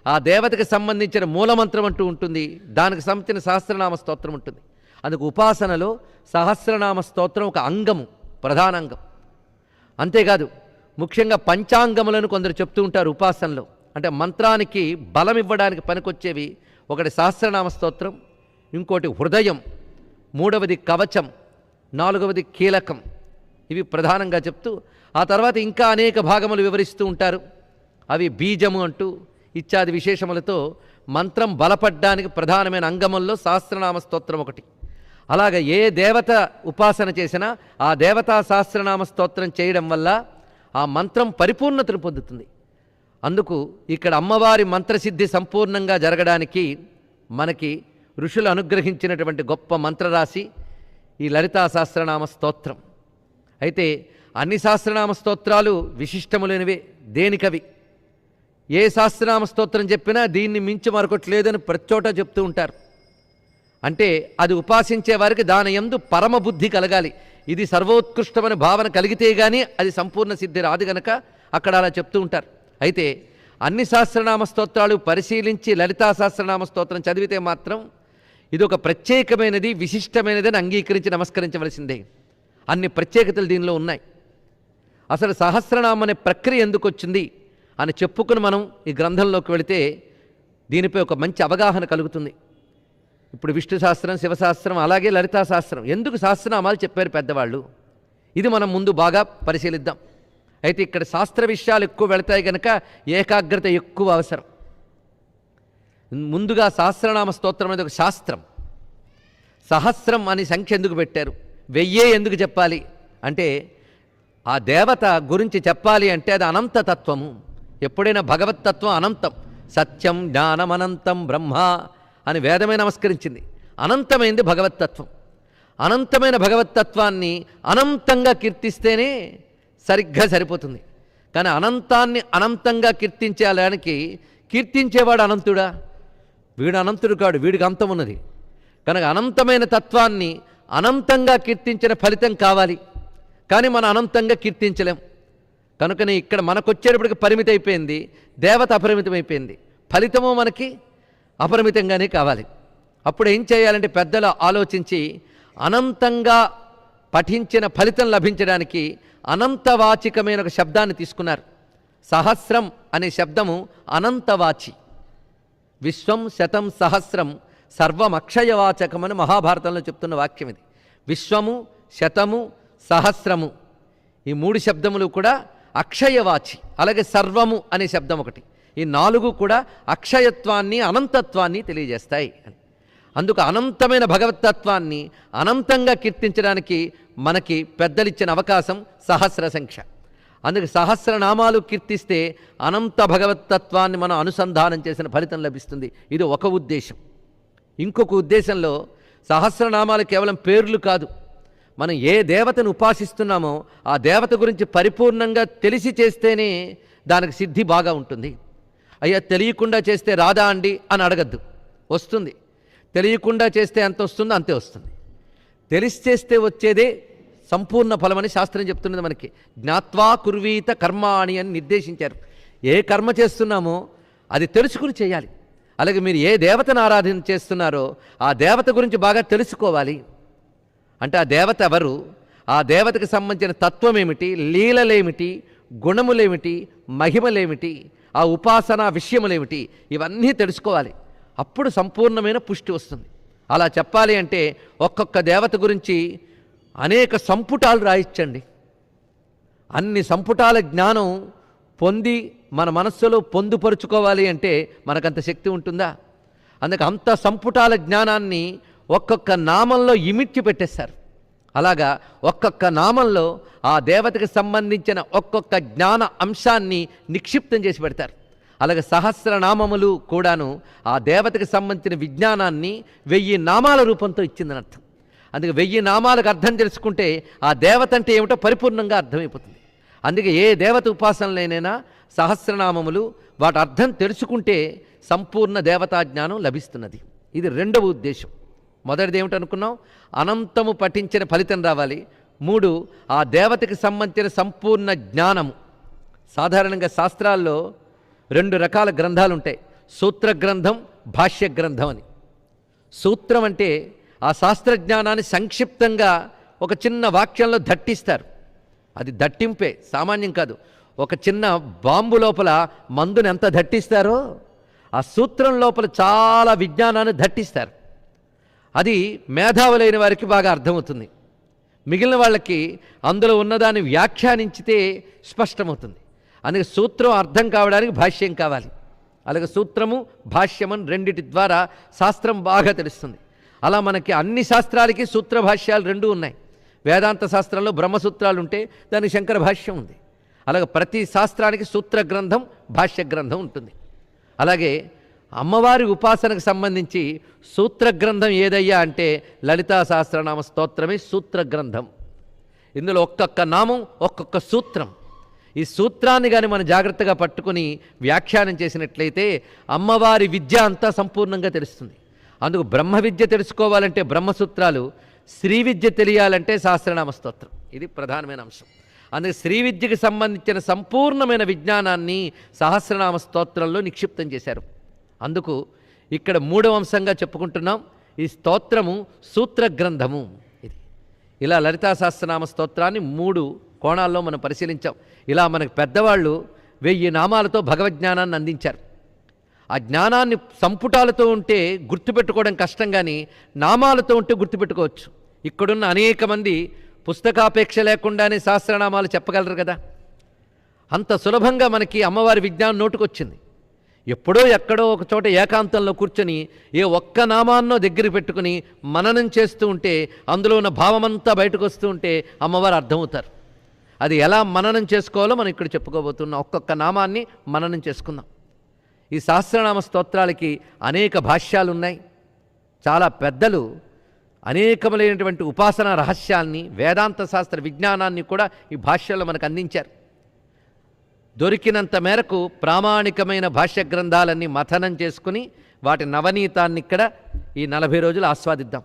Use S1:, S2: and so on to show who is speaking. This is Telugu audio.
S1: ఆ దేవతకి సంబంధించిన మూలమంత్రం అంటూ ఉంటుంది, దానికి సంబంధించిన సహస్రనామ స్తోత్రం ఉంటుంది. అందుకు ఉపాసనలో సహస్రనామ స్తోత్రం ఒక అంగము, ప్రధాన అంగం. అంతేకాదు ముఖ్యంగా పంచాంగములను కొందరు చెప్తూ ఉంటారు ఉపాసనలో. అంటే మంత్రానికి బలం ఇవ్వడానికి పనికొచ్చేవి ఒకటి సహస్రనామ స్తోత్రం, ఇంకోటి హృదయం, మూడవది కవచం, నాలుగవది కీలకం. ఇవి ప్రధానంగా చెప్తూ ఆ తర్వాత ఇంకా అనేక భాగములు వివరిస్తూ ఉంటారు. అవి బీజము అంటూ ఇత్యాది విశేషములతో మంత్రం బలపడ్డానికి ప్రధానమైన అంగముల్లో సహస్రనామ స్తోత్రం ఒకటి. అలాగ ఏ దేవత ఉపాసన చేసినా ఆ దేవతా సహస్రనామ స్తోత్రం చేయడం వల్ల ఆ మంత్రం పరిపూర్ణతను పొందుతుంది. అందుకు ఇక్కడ అమ్మవారి మంత్రసిద్ధి సంపూర్ణంగా జరగడానికి మనకి ఋషులు అనుగ్రహించినటువంటి గొప్ప మంత్రరాశి ఈ లలితా సహస్రనామ స్తోత్రం. అయితే అన్ని సహస్రనామ స్తోత్రాలు విశిష్టములైనవే, దేనికవి. ఏ సహస్రనామ స్తోత్రం చెప్పినా దీన్ని మించి మరొకటి లేదని ప్రతి చోట చెప్తూ ఉంటారు. అంటే అది ఉపాసించే వారికి దాని యందు పరమబుద్ధి కలగాలి, ఇది సర్వోత్కృష్టమైన భావన కలిగితే కానీ అది సంపూర్ణ సిద్ధి రాదు గనక అక్కడ అలా చెప్తూ ఉంటారు. అయితే అన్ని సహస్రనామ స్తోత్రాలు పరిశీలించి లలితా సహస్రనామ స్తోత్రం చదివితే మాత్రం ఇది ఒక ప్రత్యేకమైనది, విశిష్టమైనదని అంగీకరించి నమస్కరించవలసిందే. అన్ని ప్రత్యేకతలు దీనిలో ఉన్నాయి. అసలు సహస్రనామం అనే ప్రక్రియ ఎందుకు వచ్చింది అని చెప్పుకుని మనం ఈ గ్రంథంలోకి వెళితే దీనిపై ఒక మంచి అవగాహన కలుగుతుంది. ఇప్పుడు విష్ణు సహస్రం, శివశాస్త్రం, అలాగే లలితా సహస్రం ఎందుకు సహస్రనామాలు చెప్పారు పెద్దవాళ్ళు, ఇది మనం ముందు బాగా పరిశీలిద్దాం. అయితే ఇక్కడ శాస్త్ర విషయాలు ఎక్కువ వెళతాయి కనుక ఏకాగ్రత ఎక్కువ అవసరం. ముందుగా సహస్రనామ స్తోత్రం అనేది ఒక శాస్త్రం. సహస్రం అని సంఖ్య ఎందుకు పెట్టారు, 1000 ఎందుకు చెప్పాలి అంటే ఆ దేవత గురించి చెప్పాలి అంటే అది అనంతతత్వము. ఎప్పుడైనా భగవత్తత్వం అనంతం, సత్యం జ్ఞానం అనంతం బ్రహ్మ అని వేదమే నమస్కరించింది. అనంతమైంది భగవత్తత్వం. అనంతమైన భగవత్తత్వాన్ని అనంతంగా కీర్తిస్తేనే సరిగ్గా సరిపోతుంది. కానీ అనంతాన్ని అనంతంగా కీర్తించేలానికి కీర్తించేవాడు అనంతుడా? వీడు అనంతుడు కాడు, వీడికి అంతం ఉన్నది. కనుక అనంతమైన తత్వాన్ని అనంతంగా కీర్తించిన ఫలితం కావాలి, కానీ మనం అనంతంగా కీర్తించలేం. కనుకనే ఇక్కడ మనకొచ్చేటప్పటికి పరిమితి అయిపోయింది, దేవత అపరిమితమైపోయింది, ఫలితము మనకి అపరిమితంగానే కావాలి. అప్పుడు ఏం చేయాలంటే పెద్దలు ఆలోచించి అనంతంగా పఠించిన ఫలితం లభించడానికి అనంతవాచికమైన ఒక శబ్దాన్ని తీసుకున్నారు. సహస్రం అనే శబ్దము అనంతవాచి. విశ్వం శతం సహస్రం సర్వమక్షయవాచకమని మహాభారతంలో చెప్తున్న వాక్యం ఇది. విశ్వము, శతము, సహస్రము ఈ 3 శబ్దములు కూడా అక్షయవాచి. అలాగే సర్వము అనే శబ్దం ఒకటి. ఈ 4 కూడా అక్షయత్వాన్ని అనంతత్వాన్ని తెలియజేస్తాయి. అందుకు అనంతమైన భగవత్తత్వాన్ని అనంతంగా కీర్తించడానికి మనకి పెద్దలిచ్చిన అవకాశం సహస్ర సంఖ్య. అందుకే సహస్రనామాలు కీర్తిస్తే అనంత భగవత్తత్వాన్ని మనం అనుసంధానం చేసిన ఫలితం లభిస్తుంది. ఇది ఒక ఉద్దేశం. ఇంకొక ఉద్దేశంలో సహస్రనామాలు కేవలం పేర్లు కాదు, మనం ఏ దేవతను ఉపాసిస్తున్నామో ఆ దేవత గురించి పరిపూర్ణంగా తెలిసి చేస్తేనే దానికి సిద్ధి బాగా ఉంటుంది. అయ్యా తెలియకుండా చేస్తే రాదా అండి అని అడగద్దు, వస్తుంది. తెలియకుండా చేస్తే ఎంత వస్తుందో అంతే వస్తుంది. తెలిసి చేస్తే వచ్చేదే సంపూర్ణ ఫలమని శాస్త్రం చెప్తున్నది మనకి. జ్ఞాత్వా కుర్వీత కర్మాణి అని నిర్దేశించారు. ఏ కర్మ చేస్తున్నామో అది తెలుసుకుని చేయాలి. అలాగే మీరు ఏ దేవతను ఆరాధన చేస్తున్నారో ఆ దేవత గురించి బాగా తెలుసుకోవాలి. అంటే ఆ దేవత ఎవరు, ఆ దేవతకు సంబంధించిన తత్వం ఏమిటి, లీలలేమిటి, గుణములేమిటి, మహిమలేమిటి, ఆ ఉపాసనా విషయములేమిటి, ఇవన్నీ తెలుసుకోవాలి. అప్పుడు సంపూర్ణమైన పుష్టి వస్తుంది. అలా చెప్పాలి అంటే ఒక్కొక్క దేవత గురించి అనేక సంపుటాలు రాయించండి. అన్ని సంపుటాల జ్ఞానం పొంది మన మనస్సులో పొందుపరుచుకోవాలి అంటే మనకంత శక్తి ఉంటుందా? అందుకే అంత సంపుటాల జ్ఞానాన్ని ఒక్కొక్క నామంలో ఇమిడ్చి పెట్టేస్తారు. అలాగా ఒక్కొక్క నామంలో ఆ దేవతకి సంబంధించిన ఒక్కొక్క జ్ఞాన అంశాన్ని నిక్షిప్తం చేసి పెడతారు. అలాగే సహస్రనామములు కూడాను ఆ దేవతకి సంబంధించిన విజ్ఞానాన్ని 1000 నామాల రూపంతో ఇచ్చిందని అర్థం. అందుకే 1000 నామాలకు అర్థం తెలుసుకుంటే ఆ దేవత అంటే ఏమిటో పరిపూర్ణంగా అర్థమైపోతుంది. అందుకే ఏ దేవత ఉపాసనలైనా సహస్రనామములు వాటి అర్థం తెలుసుకుంటే సంపూర్ణ దేవతా జ్ఞానం లభిస్తున్నది. ఇది రెండవ ఉద్దేశం. మొదటిది ఏమిటనుకున్నాం, అనంతము పఠించిన ఫలితం రావాలి. 3 ఆ దేవతకి సంబంధించిన సంపూర్ణ జ్ఞానము. సాధారణంగా శాస్త్రాల్లో 2 రకాల గ్రంథాలు ఉంటాయి. సూత్ర గ్రంథం, భాష్య గ్రంథం అని. సూత్రం అంటే ఆ శాస్త్రజ్ఞానాన్ని సంక్షిప్తంగా ఒక చిన్న వాక్యంలో దట్టిస్తారు. అది దట్టింపే, సామాన్యం కాదు. ఒక చిన్న బాంబు లోపల మందుని ఎంత దట్టిస్తారో ఆ సూత్రం లోపల చాలా విజ్ఞానాన్ని దట్టిస్తారు. అది మేధావులైన వారికి బాగా అర్థమవుతుంది. మిగిలిన వాళ్ళకి అందులో ఉన్నదాన్ని వ్యాఖ్యానించితే స్పష్టమవుతుంది. అందుకే సూత్రం అర్థం కావడానికి భాష్యం కావాలి. అలాగే సూత్రము, భాష్యమని రెండిటి ద్వారా శాస్త్రం బాగా తెలుస్తుంది. అలా మనకి అన్ని శాస్త్రాలకి సూత్ర భాష్యాలు రెండూ ఉన్నాయి. వేదాంత శాస్త్రంలో బ్రహ్మసూత్రాలు ఉంటే దానికి శంకర భాష్యం ఉంది. అలాగే ప్రతి శాస్త్రానికి సూత్ర గ్రంథం, భాష్య గ్రంథం ఉంటుంది. అలాగే అమ్మవారి ఉపాసనకు సంబంధించి సూత్ర గ్రంథం ఏదయ్యా అంటే లలితా సహస్రనామ స్తోత్రమే సూత్ర గ్రంథం. ఇందులో ఒక్కొక్క నామం, ఒక్కొక్క సూత్రం. ఈ సూత్రాన్ని కానీ మనం జాగ్రత్తగా పట్టుకుని వ్యాఖ్యానం చేసినట్లయితే అమ్మవారి విద్య అంతా సంపూర్ణంగా తెలుస్తుంది. అందుకు బ్రహ్మ విద్య తెలుసుకోవాలంటే బ్రహ్మసూత్రాలు, శ్రీ విద్య తెలియాలంటే సహస్రనామ స్తోత్రం. ఇది ప్రధానమైన అంశం. అందుకే శ్రీ విద్యకి సంబంధించిన సంపూర్ణమైన విజ్ఞానాన్ని సహస్రనామ స్తోత్రంలో నిక్షిప్తం చేశారు. అందుకు ఇక్కడ మూడవ అంశంగా చెప్పుకుంటున్నాం. ఈ స్తోత్రము సూత్ర గ్రంథము. ఇది ఇలా లలితా సహస్రనామ స్తోత్రాన్ని 3 కోణాల్లో మనం పరిశీలించాం. ఇలా మనకు పెద్దవాళ్ళు 1000 నామాలతో భగవజ్ఞానాన్ని అందించారు. ఆ జ్ఞానాన్ని సంపుటాలతో ఉంటే గుర్తుపెట్టుకోవడం కష్టం, కానీ నామాలతో ఉంటే గుర్తుపెట్టుకోవచ్చు. ఇక్కడున్న అనేక మంది పుస్తకాపేక్ష లేకుండానే సహస్రనామాలు చెప్పగలరు కదా. అంత సులభంగా మనకి అమ్మవారి విజ్ఞానం నోటుకొచ్చింది. ఎప్పుడో ఎక్కడో ఒక చోట ఏకాంతంలో కూర్చొని ఏ ఒక్క నామాన్నో దగ్గర పెట్టుకుని మననం చేస్తూ ఉంటే అందులో ఉన్న భావమంతా బయటకు వస్తూ ఉంటే అమ్మవారు అర్థమవుతారు. అది ఎలా మననం చేసుకోవాలో మనం ఇక్కడ చెప్పుకోబోతున్నాం. ఒక్కొక్క నామాన్ని మననం చేసుకుందాం. ఈ సహస్రనామ స్తోత్రాలకి అనేక భాష్యాలు ఉన్నాయి. చాలా పెద్దలు అనేకములైనటువంటి ఉపాసన రహస్యాల్ని, వేదాంత శాస్త్ర విజ్ఞానాన్ని కూడా ఈ భాష్యాల్లో మనకు అందించారు. దొరికినంత మేరకు ప్రామాణికమైన భాష్య గ్రంథాలన్నీ మథనం చేసుకుని వాటి నవనీతాన్ని ఇక్కడ ఈ 40 రోజులు ఆస్వాదిద్దాం.